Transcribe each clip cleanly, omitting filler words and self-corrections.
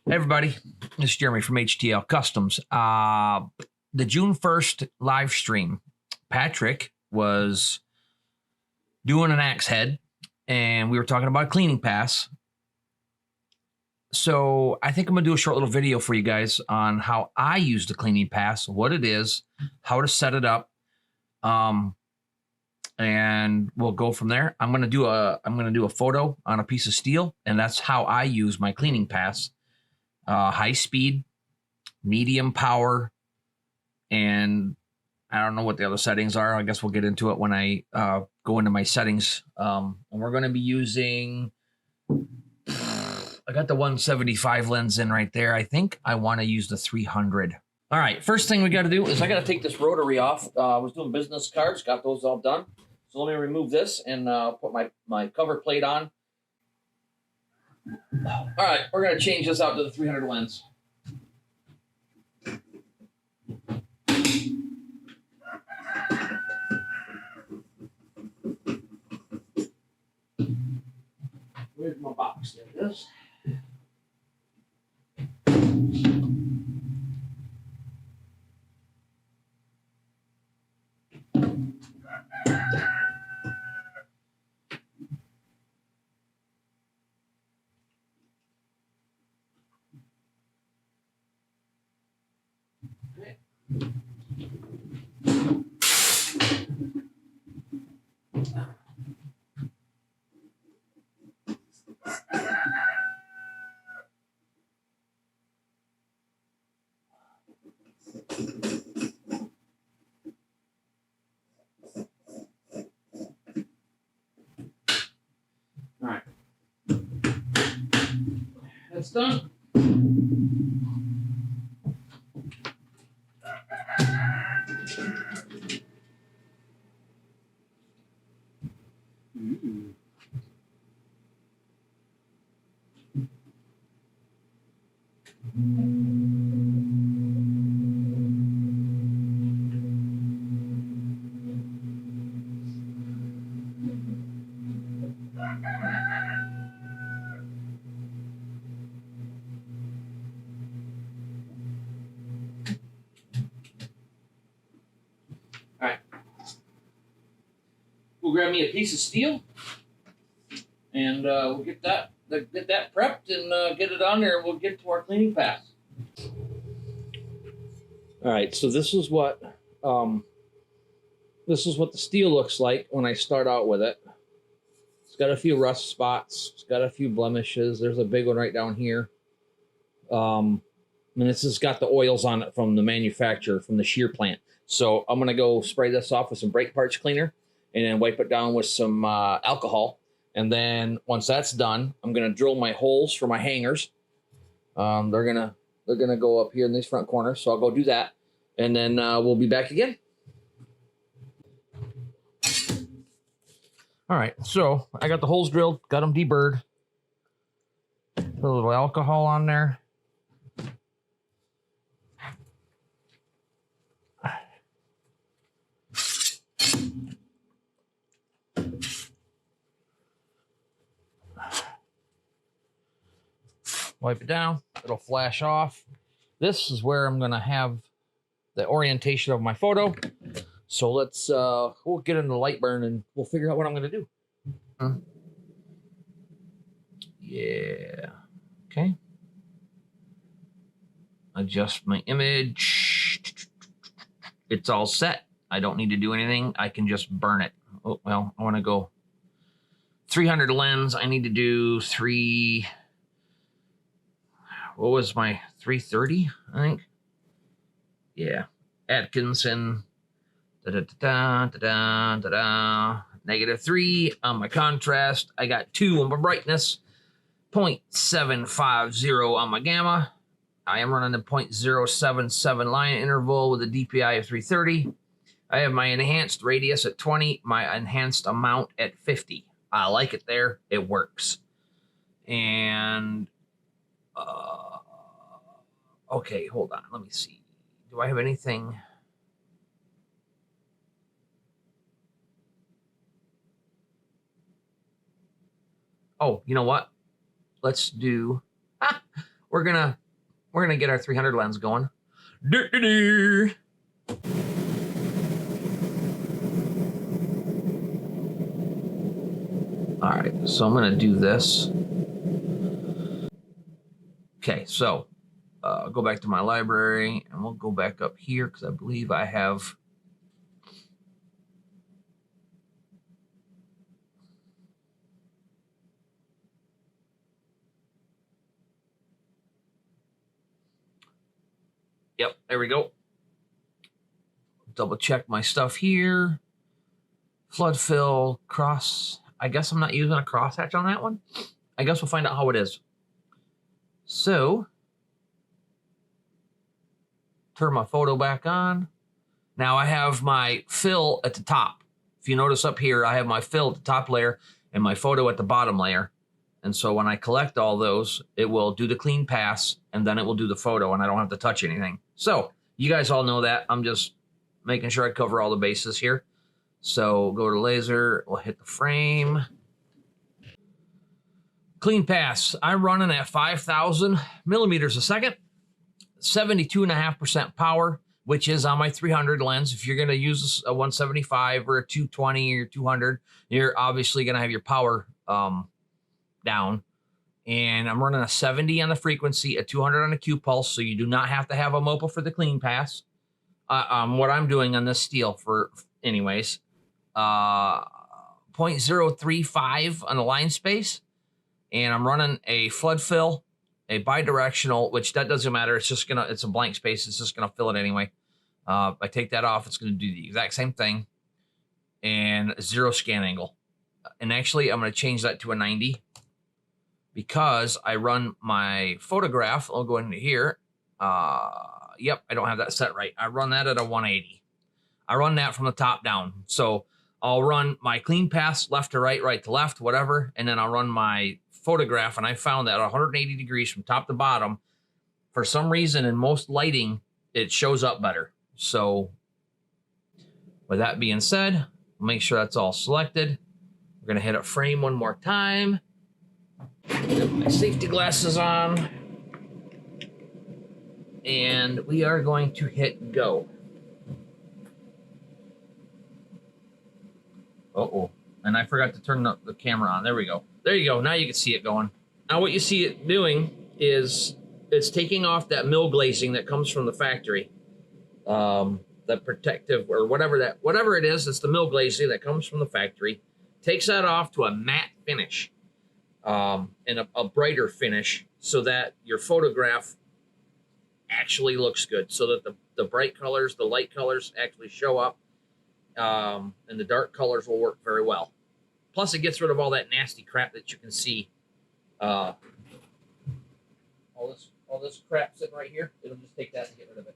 Hey everybody, this is Jeremy from HTL Customs. The June 1st live stream, Patrick was doing an axe head and we were talking about a cleaning pass. So I think I'm gonna do a short little video for you guys on how I use the cleaning pass, what it is, how to set it up. And we'll go from there. I'm gonna do a photo on a piece of steel, and that's how I use my cleaning pass. High speed, medium power, and I don't know what the other settings are. I guess we'll get into it when I go into my settings. And we're going to be using, I got the 175 lens in right there. I think I want to use the 300. All right, first thing we got to do is I got to take this rotary off. I was doing business cards, got those all done. So let me remove this and put my cover plate on. All right, we're going to change this out to the 300 lens. Where's my box? There it is. All right. That's done. All right. We'll grab me a piece of steel, and we'll get that prepped and get it on there, and we'll get to our cleaning pass. All right, so this is what the steel looks like when I start out with it. It's got a few rust spots. It's got a few blemishes. There's a big one right down here. And this has got the oils on it from the manufacturer, from the shear plant. So I'm gonna go spray this off with some brake parts cleaner and then wipe it down with some alcohol. And then once that's done, I'm gonna drill my holes for my hangers. They're gonna go up here in these front corners. So I'll go do that. And then we'll be back again. All right, so I got the holes drilled, got them deburred. Put a little alcohol on there. Wipe it down, it'll flash off. This is where I'm gonna have the orientation of my photo. So let's, we'll get into LightBurn and we'll figure out what I'm gonna do. Yeah, okay. Adjust my image. It's all set. I don't need to do anything. I can just burn it. Oh, well, I wanna go 300 lens. I need to do what was my 330, I think? Yeah, Atkinson, -3 on my contrast. I got 2 on my brightness, 0.750 on my gamma. I am running the 0.077 line interval with a DPI of 330. I have my enhanced radius at 20, my enhanced amount at 50. I like it there, it works. And okay, hold on. Let me see. Do I have anything? Oh, you know what? Let's do. we're gonna get our 300 lens going. All right, so I'm gonna do this. Okay, so go back to my library, and we'll go back up here because I believe I have. Yep, there we go. Double check my stuff here. Flood fill, cross. I guess I'm not using a crosshatch on that one. I guess we'll find out how it is. So, turn my photo back on. Now I have my fill at the top. If you notice up here, I have my fill at the top layer and my photo at the bottom layer. And so when I collect all those, it will do the clean pass and then it will do the photo and I don't have to touch anything. So you guys all know that. I'm just making sure I cover all the bases here. So go to laser, we'll hit the frame. Clean pass, I'm running at 5,000 millimeters a second, 72.5% power, which is on my 300 lens. If you're gonna use a 175 or a 220 or 200, you're obviously gonna have your power down. And I'm running a 70 on the frequency, a 200 on the Q pulse, so you do not have to have a MOPA for the clean pass. What I'm doing on this steel for anyways, 0.035 on the line space, and I'm running a flood fill, a bidirectional, which that doesn't matter. It's just it's a blank space. It's just gonna fill it anyway. If I take that off, it's gonna do the exact same thing, and 0 scan angle. And actually, I'm gonna change that to a 90 because I run my photograph. I'll go into here. Yep, I don't have that set right. I run that at a 180. I run that from the top down. So I'll run my clean pass left to right, right to left, whatever. And then I'll run my photograph. And I found that 180 degrees from top to bottom, for some reason in most lighting, it shows up better. So with that being said, make sure that's all selected. We're going to hit a frame one more time. Get my safety glasses on. And we are going to hit go. Uh-oh. And I forgot to turn the camera on. There we go. There you go. Now you can see it going. Now what you see it doing is it's taking off that mill glazing that comes from the factory. The protective or whatever it is, it's the mill glazing that comes from the factory. Takes that off to a matte finish. And a brighter finish so that your photograph actually looks good, so that the bright colors, the light colors actually show up, and the dark colors will work very well. Plus it gets rid of all that nasty crap that you can see. All this crap sitting right here, it'll just take that and get rid of it.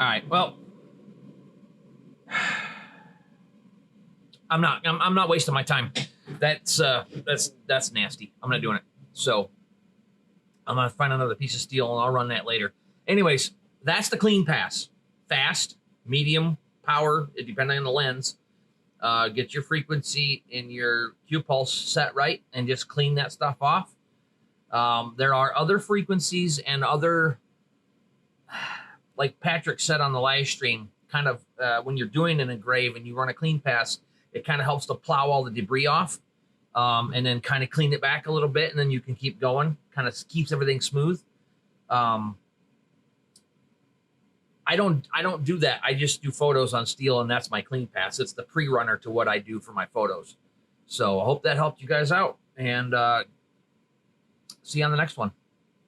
All right. Well, I'm not wasting my time. That's nasty. I'm not doing it. So I'm gonna find another piece of steel and I'll run that later. Anyways, that's the clean pass. Fast, medium, power, depending on the lens. Get your frequency and your Q pulse set right and just clean that stuff off. There are other frequencies and other, like Patrick said on the live stream, kind of when you're doing an engrave and you run a clean pass, it kind of helps to plow all the debris off, and then kind of clean it back a little bit, and then you can keep going. Kind of keeps everything smooth. I don't do that. I just do photos on steel, and that's my clean pass. It's the pre-runner to what I do for my photos. So I hope that helped you guys out, and see you on the next one.